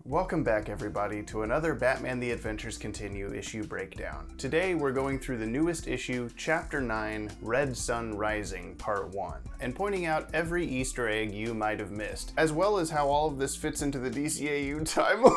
Welcome back everybody to another Batman The Adventures Continue issue breakdown. Today we're going through the newest issue, Chapter 9, Red Sun Rising, Part 1, and pointing out every Easter egg you might have missed, as well as how all of this fits into the DCAU timeline.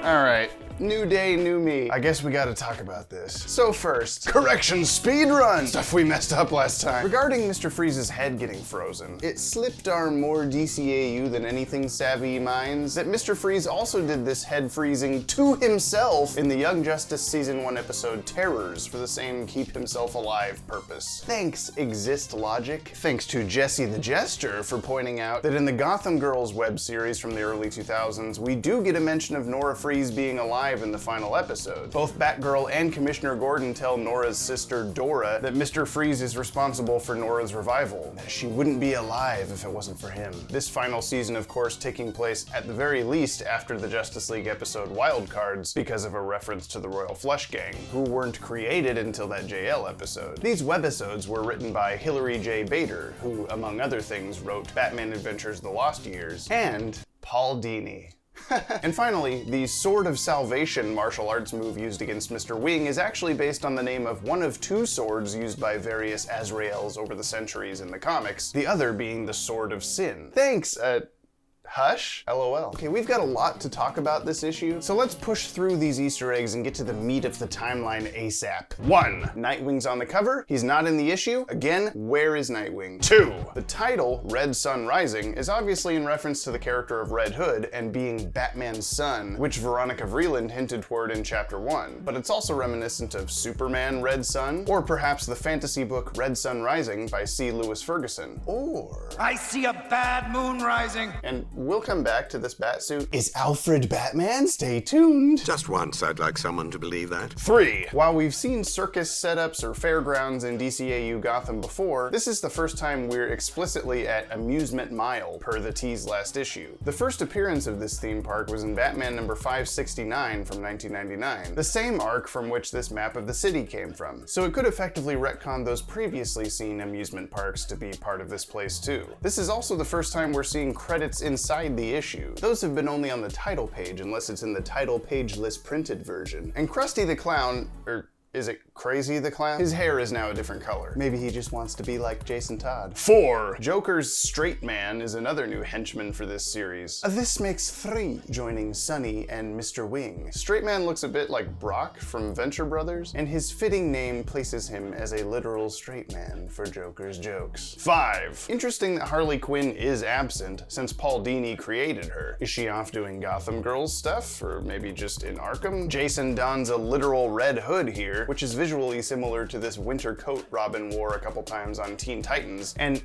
Alright. New day, new me. I guess we gotta talk about this. So first, correction speedrun! Stuff we messed up last time. Regarding Mr. Freeze's head getting frozen, it slipped our more DCAU than anything savvy minds that Mr. Freeze also did this head freezing to himself in the Young Justice Season 1 episode Terrors for the same keep himself alive purpose. Thanks, Exist Logic. Thanks to Jesse the Jester for pointing out that in the Gotham Girls web series from the early 2000s, we do get a mention of Nora Freeze being alive in the final episode. Both Batgirl and Commissioner Gordon tell Nora's sister Dora that Mr. Freeze is responsible for Nora's revival, that she wouldn't be alive if it wasn't for him. This final season, of course, taking place at the very least after the Justice League episode Wildcards because of a reference to the Royal Flush Gang, who weren't created until that JL episode. These webisodes were written by Hilary J. Bader, who, among other things, wrote Batman Adventures: The Lost Years, and Paul Dini. And finally, the Sword of Salvation martial arts move used against Mr. Wing is actually based on the name of one of two swords used by various Azraels over the centuries in the comics, the other being the Sword of Sin. Thanks, Hush? LOL. Okay, we've got a lot to talk about this issue, so let's push through these Easter eggs and get to the meat of the timeline ASAP. 1. Nightwing's on the cover. He's not in the issue. Again, where is Nightwing? 2. The title, Red Sun Rising, is obviously in reference to the character of Red Hood and being Batman's son, which Veronica Vreeland hinted toward in Chapter 1. But it's also reminiscent of Superman Red Sun, or perhaps the fantasy book Red Sun Rising by C. Lewis Ferguson. Or I see a bad moon rising. And we'll come back to this batsuit. Is Alfred Batman? Stay tuned. Just once, I'd like someone to believe that. 3. While we've seen circus setups or fairgrounds in DCAU Gotham before, this is the first time we're explicitly at Amusement Mile, per the tease last issue. The first appearance of this theme park was in Batman number 569 from 1999, the same arc from which this map of the city came from, so it could effectively retcon those previously seen amusement parks to be part of this place too. This is also the first time we're seeing credits inside the issue. Those have been only on the title page unless it's in the title page-less printed version. And Krusty the Clown, or is it Crazy the Clown? His hair is now a different color. Maybe he just wants to be like Jason Todd. 4. Joker's Straight Man is another new henchman for this series. This makes 3, joining Sunny and Mr. Wing. Straight Man looks a bit like Brock from Venture Brothers, and his fitting name places him as a literal straight man for Joker's jokes. 5. Interesting that Harley Quinn is absent, since Paul Dini created her. Is she off doing Gotham Girls stuff, or maybe just in Arkham? Jason dons a literal Red Hood here, which is visually similar to this winter coat Robin wore a couple times on Teen Titans, and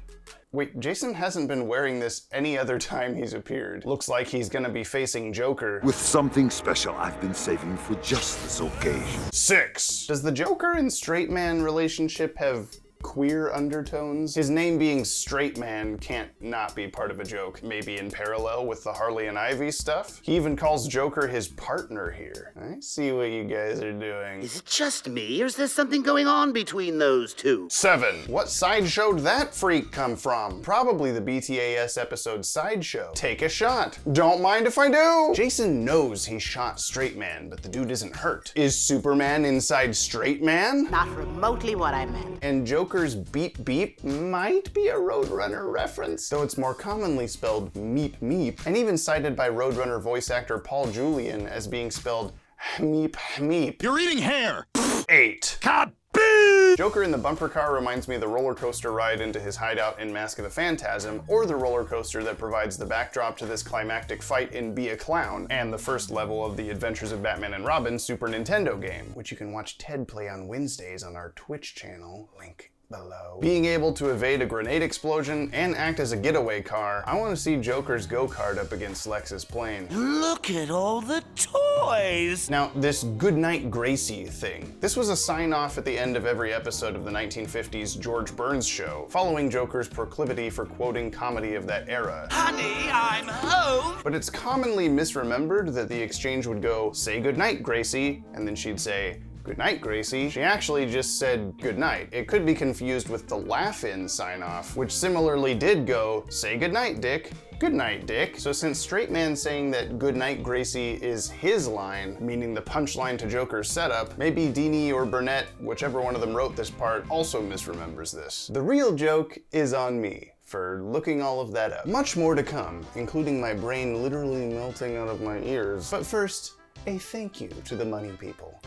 wait, Jason hasn't been wearing this any other time he's appeared. Looks like he's gonna be facing Joker with something special I've been saving for just this occasion. 6. Does the Joker and Straight Man relationship have queer undertones? His name being Straight Man can't not be part of a joke, maybe in parallel with the Harley and Ivy stuff. He even calls Joker his partner here. I see what you guys are doing. Is it just me, or is there something going on between those two? 7. What sideshow'd that freak come from? Probably the BTAS episode Sideshow. Take a shot. Don't mind if I do. Jason knows he shot Straight Man, but the dude isn't hurt. Is Superman inside Straight Man? Not remotely what I meant. And Joker's Beep Beep might be a Roadrunner reference, though it's more commonly spelled Meep Meep, and even cited by Roadrunner voice actor Paul Julian as being spelled Meep Meep. You're eating hair. 8. Kaboo! Joker in the bumper car reminds me of the roller coaster ride into his hideout in Mask of the Phantasm, or the roller coaster that provides the backdrop to this climactic fight in Be a Clown, and the first level of the Adventures of Batman and Robin Super Nintendo game, which you can watch Ted play on Wednesdays on our Twitch channel, link below. Being able to evade a grenade explosion and act as a getaway car, I want to see Joker's go-kart up against Lex's plane. Look at all the toys! Now, this Goodnight Gracie thing. This was a sign-off at the end of every episode of the 1950s George Burns show, following Joker's proclivity for quoting comedy of that era. Honey, I'm home! But it's commonly misremembered that the exchange would go, "Say goodnight, Gracie," and then she'd say, Good night, Gracie, she actually just said good night. It could be confused with the laugh-in sign-off, which similarly did go, say good night, Dick. Good night, Dick. So since straight man saying that good night, Gracie is his line, meaning the punchline to Joker's setup, maybe Dini or Burnett, whichever one of them wrote this part, also misremembers this. The real joke is on me for looking all of that up. Much more to come, including my brain literally melting out of my ears. But first, a thank you to the money people.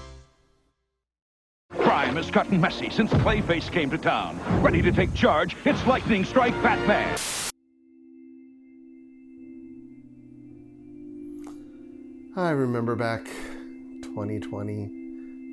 Crime has gotten messy since Clayface came to town. Ready to take charge, it's Lightning Strike Batman. I remember back 2020.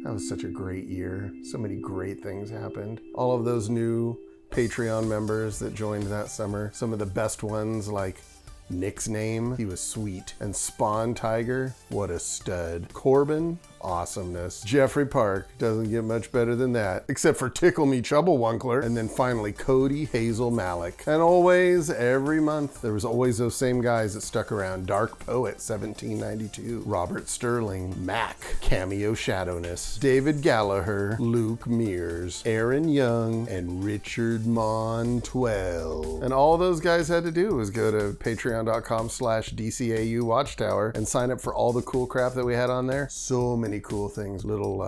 That was such a great year. So many great things happened. All of those new Patreon members that joined that summer. Some of the best ones like Nick's Name, he was sweet. And Spawn Tiger, what a stud. Corbin, awesomeness. Jeffrey Park, doesn't get much better than that, except for Tickle Me Chubblewankler. And then finally Cody Hazel Malik. And always, every month, there was always those same guys that stuck around. Dark Poet, 1792. Robert Sterling, Mac, Cameo Shadowness. David Gallagher, Luke Mears, Aaron Young, and Richard Montwell. And all those guys had to do was go to patreon.com/DCAU Watchtower and sign up for all the cool crap that we had on there. So many cool things, little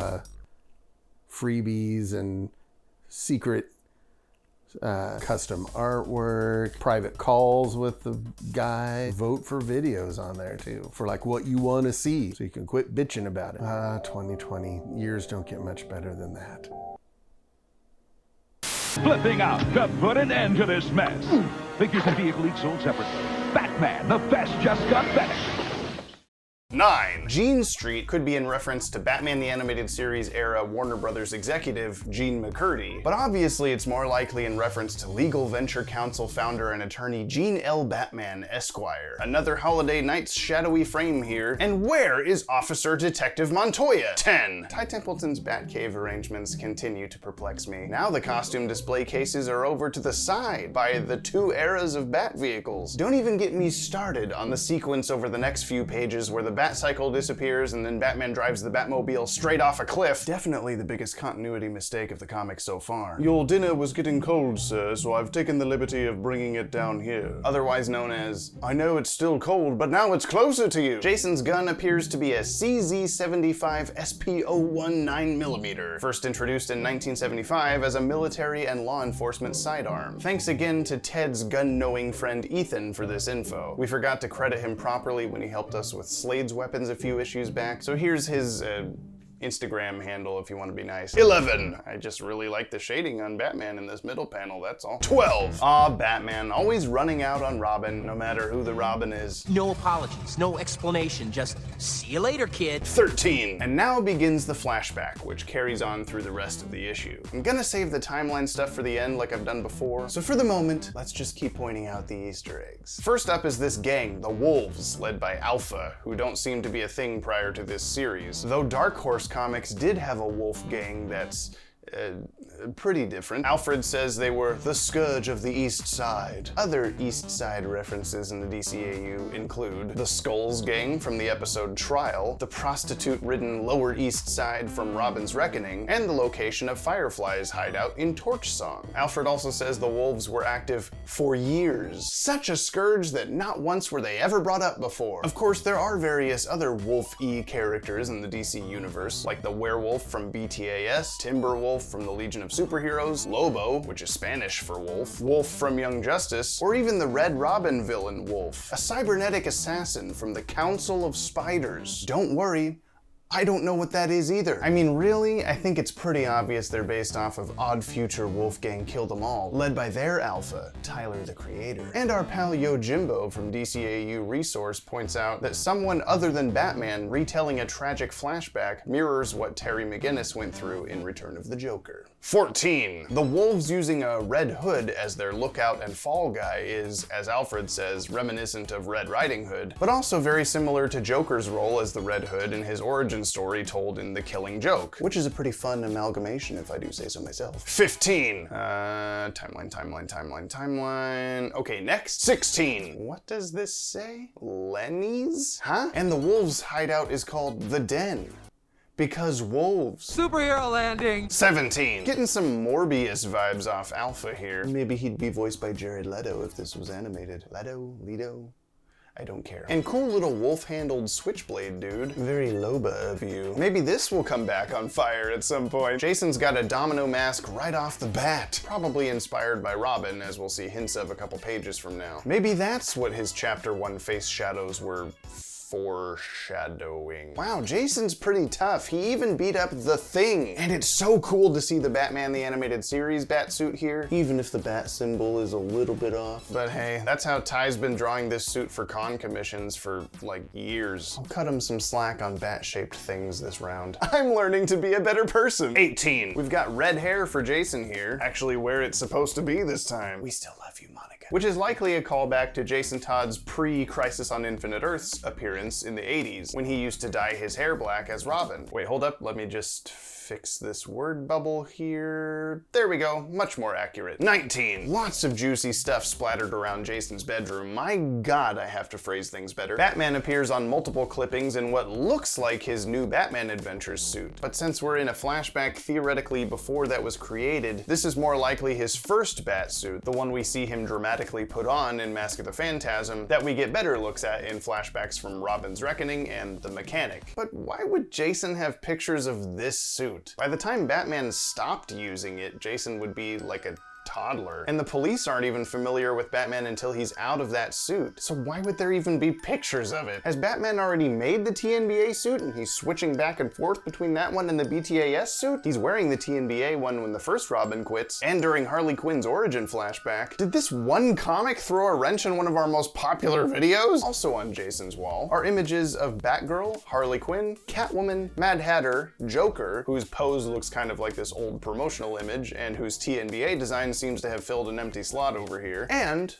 freebies and secret custom artwork, private calls with the guy, vote for videos on there too, for like what you want to see, so you can quit bitching about it. 2020, years don't get much better than that. Flipping out to put an end to this mess. Figures and vehicle each sold separately. Batman, the best just got better. 9. Gene Street could be in reference to Batman the Animated Series era Warner Brothers executive Gene McCurdy, but obviously it's more likely in reference to Legal Venture Counsel founder and attorney Gene L. Batman, Esquire. Another Holiday Night's shadowy frame here, and where is Officer Detective Montoya? 10. Ty Templeton's Batcave arrangements continue to perplex me. Now the costume display cases are over to the side by the two eras of Bat vehicles. Don't even get me started on the sequence over the next few pages where the Batcycle disappears and then Batman drives the Batmobile straight off a cliff. Definitely the biggest continuity mistake of the comics so far. Your dinner was getting cold, sir, so I've taken the liberty of bringing it down here. Otherwise known as, I know it's still cold, but now it's closer to you. Jason's gun appears to be a CZ75 SP01 9mm, first introduced in 1975 as a military and law enforcement sidearm. Thanks again to Ted's gun-knowing friend Ethan for this info. We forgot to credit him properly when he helped us with Slade's weapons a few issues back, so here's his Instagram handle if you want to be nice. 11. I just really like the shading on Batman in this middle panel, that's all. 12. Batman, always running out on Robin, no matter who the Robin is. No apologies, no explanation, just see you later, kid. 13. And now begins the flashback, which carries on through the rest of the issue. I'm gonna save the timeline stuff for the end like I've done before, so for the moment, let's just keep pointing out the Easter eggs. First up is this gang, the Wolves, led by Alpha, who don't seem to be a thing prior to this series, though Dark Horse Comics did have a wolf gang that's pretty different. Alfred says they were the scourge of the East Side. Other East Side references in the DCAU include the Skulls gang from the episode Trial, the prostitute-ridden Lower East Side from Robin's Reckoning, and the location of Firefly's hideout in Torch Song. Alfred also says the Wolves were active for years. Such a scourge that not once were they ever brought up before. Of course, there are various other Wolf-y characters in the DC universe, like the Werewolf from BTAS, Timberwolf from the Legion of Superheroes, Lobo, which is Spanish for wolf, Wolf from Young Justice, or even the Red Robin villain Wolf, a cybernetic assassin from the Council of Spiders. Don't worry, I don't know what that is either. I mean, really? I think it's pretty obvious they're based off of Odd Future Wolfgang Kill Them All, led by their alpha, Tyler the Creator. And our pal Yojimbo from DCAU Resource points out that someone other than Batman retelling a tragic flashback mirrors what Terry McGinnis went through in Return of the Joker. 14. The Wolves using a Red Hood as their lookout and fall guy is, as Alfred says, reminiscent of Red Riding Hood, but also very similar to Joker's role as the Red Hood in his origin story told in The Killing Joke, which is a pretty fun amalgamation if I do say so myself. 15. Timeline. Okay, next. 16. What does this say? Lenny's? Huh? And the Wolves' hideout is called The Den. Because wolves. Superhero landing. 17. Getting some Morbius vibes off Alpha here. Maybe he'd be voiced by Jared Leto if this was animated. Leto? I don't care. And cool little wolf-handled switchblade dude. Very Loba of you. Maybe this will come back on fire at some point. Jason's got a domino mask right off the bat. Probably inspired by Robin, as we'll see hints of a couple pages from now. Maybe that's what his Chapter 1 face shadows were foreshadowing. Wow, Jason's pretty tough. He even beat up the Thing. And it's so cool to see the Batman the Animated Series batsuit here, even if the bat symbol is a little bit off. But hey, that's how Ty's been drawing this suit for con commissions for like years. I'll cut him some slack on bat-shaped things this round. I'm learning to be a better person. 18. We've got red hair for Jason here, actually where it's supposed to be this time. We still love you, Monica. Which is likely a callback to Jason Todd's pre-Crisis on Infinite Earths appearance in the 80s, when he used to dye his hair black as Robin. Wait, hold up, let me just fix this word bubble here. There we go, much more accurate. 19. Lots of juicy stuff splattered around Jason's bedroom. My God, I have to phrase things better. Batman appears on multiple clippings in what looks like his new Batman Adventures suit. But since we're in a flashback theoretically before that was created, this is more likely his first bat suit, the one we see him dramatically put on in Mask of the Phantasm, that we get better looks at in flashbacks from Robin's Reckoning and The Mechanic. But why would Jason have pictures of this suit? By the time Batman stopped using it, Jason would be like a toddler. And the police aren't even familiar with Batman until he's out of that suit. So why would there even be pictures of it? Has Batman already made the TNBA suit and he's switching back and forth between that one and the BTAS suit? He's wearing the TNBA one when the first Robin quits, and during Harley Quinn's origin flashback. Did this one comic throw a wrench in one of our most popular videos? Also on Jason's wall are images of Batgirl, Harley Quinn, Catwoman, Mad Hatter, Joker, whose pose looks kind of like this old promotional image and whose TNBA design seems to have filled an empty slot over here, and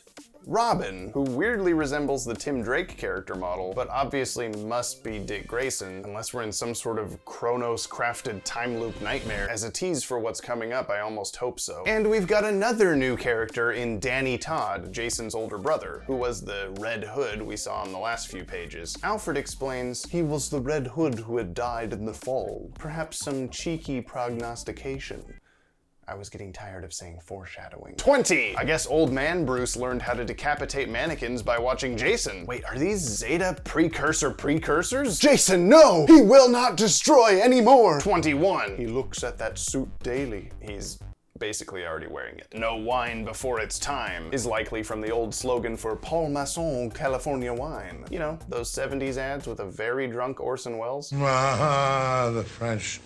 Robin, who weirdly resembles the Tim Drake character model, but obviously must be Dick Grayson, unless we're in some sort of Chronos-crafted time loop nightmare. As a tease for what's coming up, I almost hope so. And we've got another new character in Danny Todd, Jason's older brother, who was the Red Hood we saw in the last few pages. Alfred explains, he was the Red Hood who had died in the fall. Perhaps some cheeky prognostication. I was getting tired of saying foreshadowing. 20! I guess old man Bruce learned how to decapitate mannequins by watching Jason. Wait, are these Zeta precursors? Jason, no! He will not destroy anymore! 21. He looks at that suit daily. He's basically already wearing it. No wine before it's time is likely from the old slogan for Paul Masson California wine. You know, those 70s ads with a very drunk Orson Welles. Ah, the French.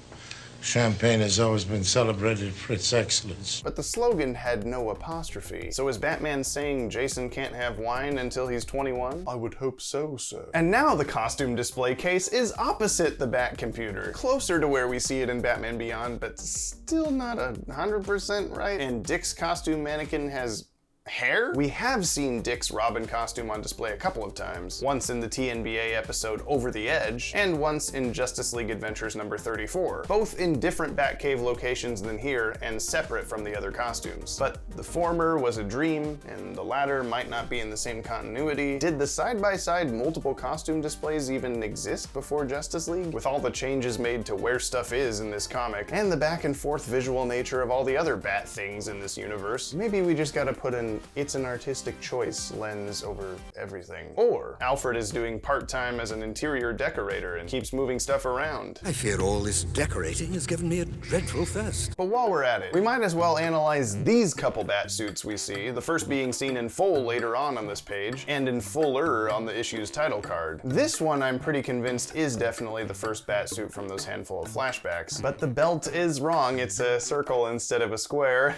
Champagne has always been celebrated for its excellence. But the slogan had no apostrophe. So is Batman saying Jason can't have wine until he's 21? I would hope so, sir. And now the costume display case is opposite the Bat computer. Closer to where we see it in Batman Beyond, but still not 100% right. And Dick's costume mannequin has hair? We have seen Dick's Robin costume on display a couple of times. Once in the TNBA episode Over the Edge, and once in Justice League Adventures number 34. Both in different Batcave locations than here, and separate from the other costumes. But the former was a dream, and the latter might not be in the same continuity. Did the side-by-side multiple costume displays even exist before Justice League? With all the changes made to where stuff is in this comic, and the back and forth visual nature of all the other Bat things in this universe, maybe we just gotta put an it's an artistic choice lens over everything. Or Alfred is doing part-time as an interior decorator and keeps moving stuff around. I fear all this decorating has given me a dreadful thirst. But while we're at it, we might as well analyze these couple bat suits we see, the first being seen in full later on this page, and in fuller on the issue's title card. This one I'm pretty convinced is definitely the first bat suit from those handful of flashbacks. But the belt is wrong, it's a circle instead of a square.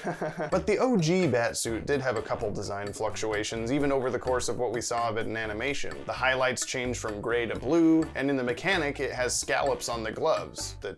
But the OG bat suit did have a couple design fluctuations even over the course of what we saw of it in animation. The highlights change from gray to blue, and in the Mechanic it has scallops on the gloves that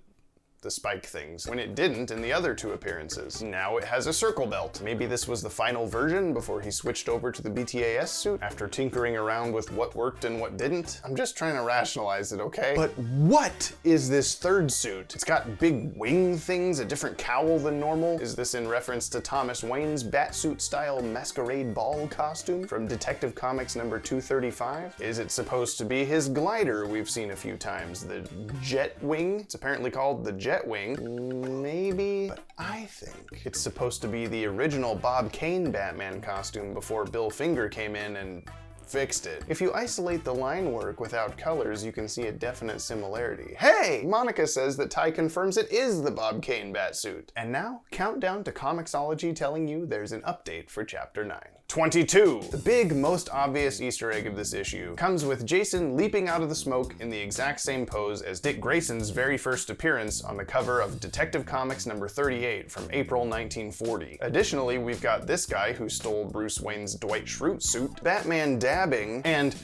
the spike things, when it didn't in the other two appearances. Now it has a circle belt. Maybe this was the final version before he switched over to the BTAS suit after tinkering around with what worked and what didn't. I'm just trying to rationalize it, okay? But what is this third suit? It's got big wing things, a different cowl than normal. Is this in reference to Thomas Wayne's Batsuit style masquerade ball costume from Detective Comics number 235? Is it supposed to be his glider we've seen a few times, the jet wing? It's apparently called the jet wing. Maybe? But I think it's supposed to be the original Bob Kane Batman costume before Bill Finger came in and fixed it. If you isolate the line work without colors, you can see a definite similarity. Hey! Monica says that Ty confirms it is the Bob Kane Batsuit. And now, countdown to Comixology telling you there's an update for Chapter 9. 22. The big, most obvious Easter egg of this issue comes with Jason leaping out of the smoke in the exact same pose as Dick Grayson's very first appearance on the cover of Detective Comics number 38 from April 1940. Additionally, we've got this guy who stole Bruce Wayne's Dwight Schrute suit, Batman dabbing, and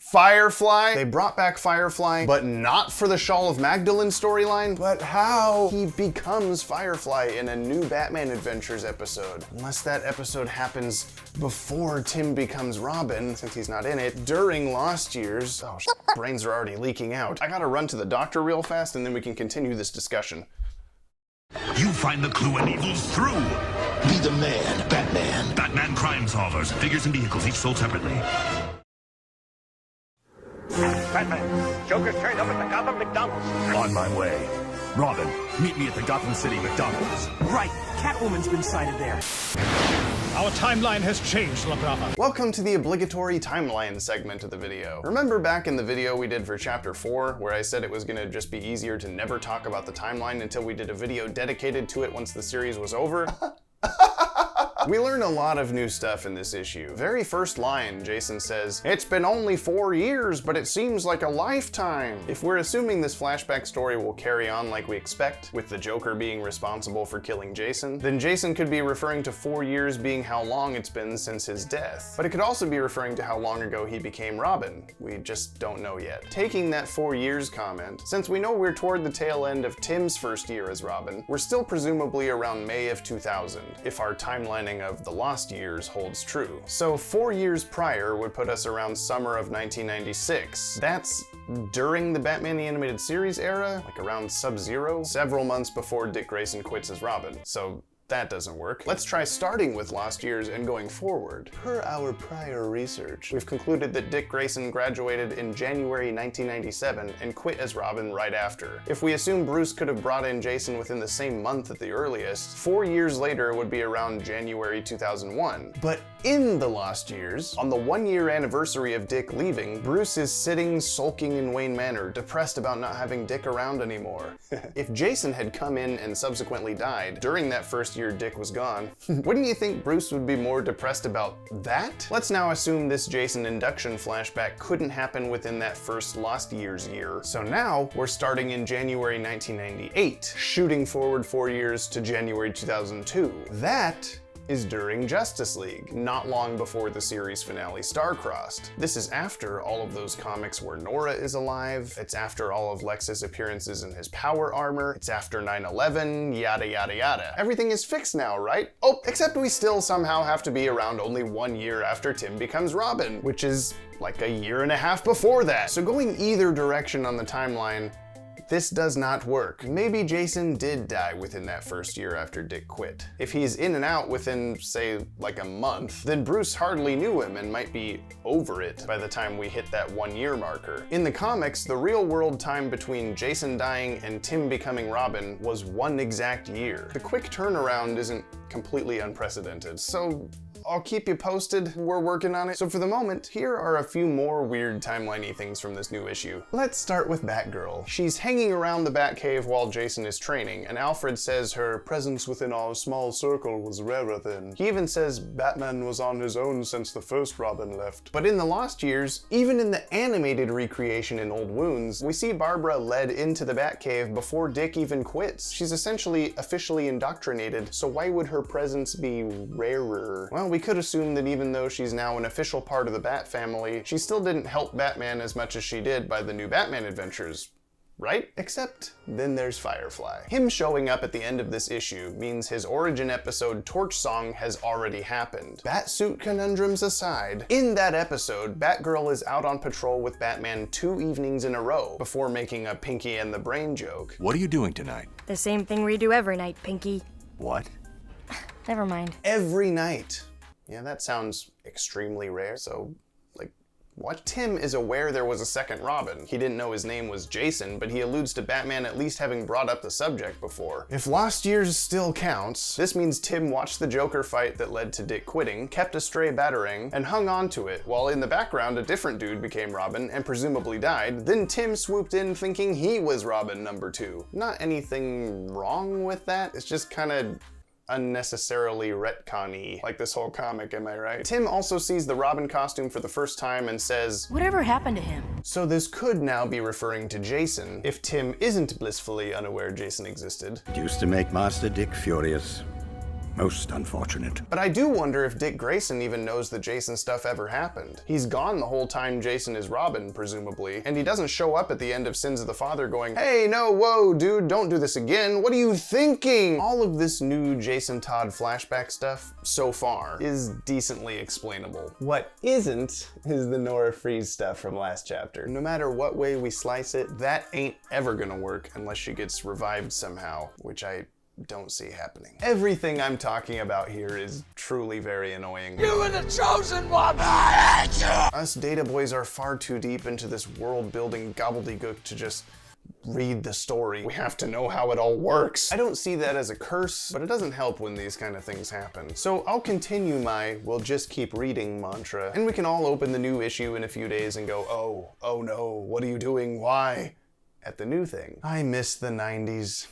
Firefly. They brought back Firefly, but not for the Shawl of Magdalene storyline. But how he becomes Firefly in a new Batman Adventures episode. Unless that episode happens before Tim becomes Robin, since he's not in it, during Lost Years. Oh, brains are already leaking out. I gotta run to the doctor real fast and then we can continue this discussion. You find the clue and evil's through. Be the man, Batman. Batman crime solvers, figures and vehicles, each sold separately. Batman, Joker's turned up at the Gotham McDonald's. On my way. Robin, meet me at the Gotham City McDonald's. Right, Catwoman's been sighted there. Our timeline has changed, La Brava. Welcome to the obligatory timeline segment of the video. Remember back in the video we did for Chapter 4, where I said it was gonna just be easier to never talk about the timeline until we did a video dedicated to it once the series was over? We learn a lot of new stuff in this issue. Very first line, Jason says, "It's been only 4 years, but it seems like a lifetime." If we're assuming this flashback story will carry on like we expect, with the Joker being responsible for killing Jason, then Jason could be referring to 4 years being how long it's been since his death. But it could also be referring to how long ago he became Robin. We just don't know yet. Taking that 4 years comment, since we know we're toward the tail end of Tim's first year as Robin, we're still presumably around May of 2000, if our timelining of the Lost Years holds true. So 4 years prior would put us around summer of 1996. That's during the Batman the Animated Series era, like around Sub-Zero, several months before Dick Grayson quits as Robin. So that doesn't work. Let's try starting with Lost Years and going forward. Per our prior research, we've concluded that Dick Grayson graduated in January 1997 and quit as Robin right after. If we assume Bruce could have brought in Jason within the same month at the earliest, 4 years later would be around January 2001. But in the Lost Years, on the 1-year anniversary of Dick leaving, Bruce is sitting sulking in Wayne Manor, depressed about not having Dick around anymore. If Jason had come in and subsequently died during that first year Dick was gone, wouldn't you think Bruce would be more depressed about that? Let's now assume this Jason induction flashback couldn't happen within that first Lost Years year. So now we're starting in January 1998, shooting forward 4 years to January 2002. That is during Justice League, not long before the series finale star-crossed. This is after all of those comics where Nora is alive, it's after all of Lex's appearances in his power armor, it's after 9/11, yada yada yada. Everything is fixed now, right? Oh, except we still somehow have to be around only 1 year after Tim becomes Robin, which is like a year and a half before that. So going either direction on the timeline, this does not work. Maybe Jason did die within that first year after Dick quit. If he's in and out within, say, like a month, then Bruce hardly knew him and might be over it by the time we hit that 1 year marker. In the comics, the real world time between Jason dying and Tim becoming Robin was 1 exact year. The quick turnaround isn't completely unprecedented, so I'll keep you posted. We're working on it. So for the moment, here are a few more weird timeline-y things from this new issue. Let's start with Batgirl. She's hanging around the Batcave while Jason is training, and Alfred says her presence within our small circle was rarer then. He even says Batman was on his own since the first Robin left. But in the Lost Years, even in the animated recreation in Old Wounds, we see Barbara led into the Batcave before Dick even quits. She's essentially officially indoctrinated, so why would her presence be rarer? Well, we could assume that even though she's now an official part of the Bat family, she still didn't help Batman as much as she did by the new Batman Adventures. right? Except then there's Firefly. Him showing up at the end of this issue means his origin episode Torch Song has already happened. Batsuit conundrums aside, in that episode, Batgirl is out on patrol with Batman 2 evenings in a row before making a Pinky and the Brain joke. What are you doing tonight? The same thing we do every night, Pinky. What? Never mind. Every night. Yeah, that sounds extremely rare, so what? Tim is aware there was a second Robin. He didn't know his name was Jason, but he alludes to Batman at least having brought up the subject before. If lost years still counts, this means Tim watched the Joker fight that led to Dick quitting, kept a stray Batarang, and hung on to it, while in the background a different dude became Robin and presumably died. Then Tim swooped in thinking he was Robin number 2. Not anything wrong with that, it's just kinda unnecessarily retcon-y, like this whole comic, am I right? Tim also sees the Robin costume for the first time and says, "Whatever happened to him?" So this could now be referring to Jason, if Tim isn't blissfully unaware Jason existed. It used to make Master Dick furious. Most unfortunate. But I do wonder if Dick Grayson even knows the Jason stuff ever happened. He's gone the whole time Jason is Robin, presumably, and he doesn't show up at the end of Sins of the Father going, "Hey, no, whoa, dude, don't do this again. What are you thinking?" All of this new Jason Todd flashback stuff, so far, is decently explainable. What isn't is the Nora Freeze stuff from last chapter. No matter what way we slice it, that ain't ever gonna work unless she gets revived somehow, which I don't see happening. Everything I'm talking about here is truly very annoying. You were the chosen one! Us data boys are far too deep into this world-building gobbledygook to just read the story. We have to know how it all works. I don't see that as a curse, but it doesn't help when these kind of things happen. So I'll continue my "we'll just keep reading" mantra, and we can all open the new issue in a few days and go, oh no, what are you doing, why? At the new thing. I miss the 90s.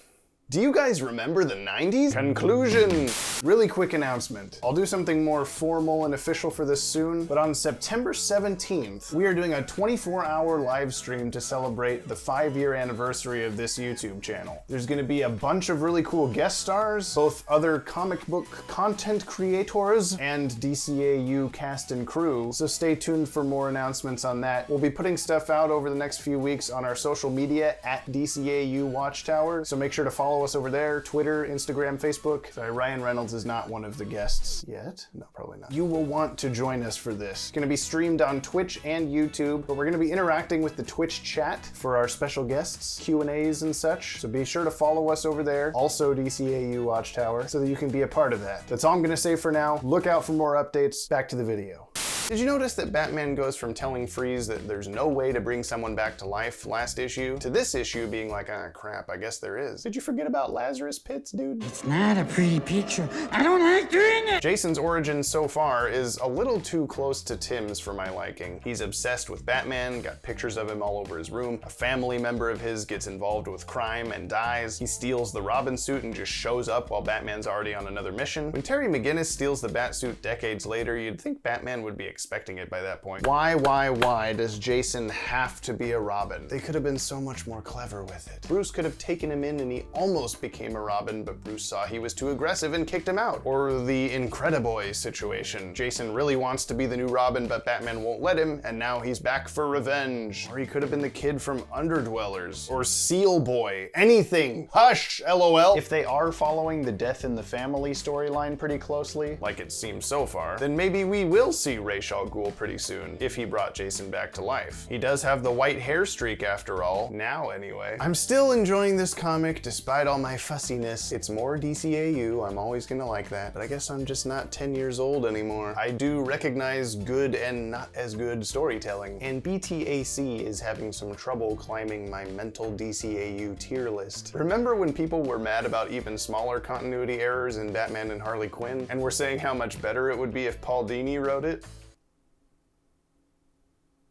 Do you guys remember the 90s? Conclusion! Really quick announcement. I'll do something more formal and official for this soon, but on September 17th, we are doing a 24-hour live stream to celebrate the 5-year anniversary of this YouTube channel. There's gonna be a bunch of really cool guest stars, both other comic book content creators and DCAU cast and crew, so stay tuned for more announcements on that. We'll be putting stuff out over the next few weeks on our social media at DCAU Watchtower, so make sure to follow us over there, Twitter, Instagram, Facebook. Sorry, Ryan Reynolds is not one of the guests yet. No, probably not. You will want to join us for this. It's gonna be streamed on Twitch and YouTube, but we're gonna be interacting with the Twitch chat for our special guests, Q&As and such, so be sure to follow us over there, also DCAU Watchtower, so that you can be a part of that. That's all I'm gonna say for now. Look out for more updates. Back to the video. Did you notice that Batman goes from telling Freeze that there's no way to bring someone back to life last issue, to this issue being like, ah, crap, I guess there is. Did you forget about Lazarus Pits, dude? It's not a pretty picture. I don't like doing it! Jason's origin so far is a little too close to Tim's for my liking. He's obsessed with Batman, got pictures of him all over his room. A family member of his gets involved with crime and dies. He steals the Robin suit and just shows up while Batman's already on another mission. When Terry McGinnis steals the Batsuit decades later, you'd think Batman would be expecting it by that point. Why does Jason have to be a Robin? They could have been so much more clever with it. Bruce could have taken him in and he almost became a Robin, but Bruce saw he was too aggressive and kicked him out. Or the Incrediboy situation. Jason really wants to be the new Robin, but Batman won't let him, and now he's back for revenge. Or he could have been the kid from Underdwellers. Or Seal Boy. Anything. Hush, LOL. If they are following the Death in the Family storyline pretty closely, like it seems so far, then maybe we will see Ra's al Ghul pretty soon, if he brought Jason back to life. He does have the white hair streak after all, now anyway. I'm still enjoying this comic despite all my fussiness. It's more DCAU, I'm always gonna like that, but I guess I'm just not 10 years old anymore. I do recognize good and not as good storytelling, and BTAC is having some trouble climbing my mental DCAU tier list. Remember when people were mad about even smaller continuity errors in Batman and Harley Quinn, and were saying how much better it would be if Paul Dini wrote it?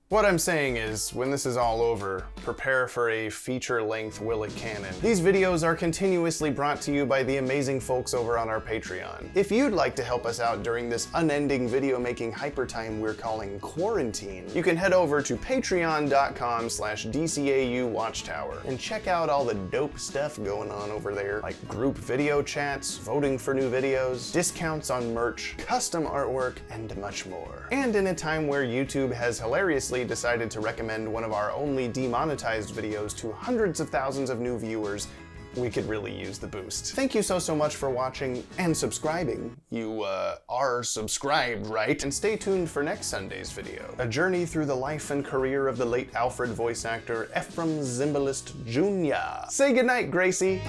What I'm saying is, when this is all over, prepare for a feature-length Will It Canon. These videos are continuously brought to you by the amazing folks over on our Patreon. If you'd like to help us out during this unending video-making hypertime we're calling quarantine, you can head over to patreon.com/DCAU Watchtower and check out all the dope stuff going on over there, like group video chats, voting for new videos, discounts on merch, custom artwork, and much more. And in a time where YouTube has hilariously decided to recommend one of our only demonetized videos to hundreds of thousands of new viewers, we could really use the boost. Thank you so much for watching and subscribing. You, are subscribed, right? And stay tuned for next Sunday's video. A journey through the life and career of the late Alfred voice actor Ephraim Zimbalist Jr. Say goodnight, Gracie!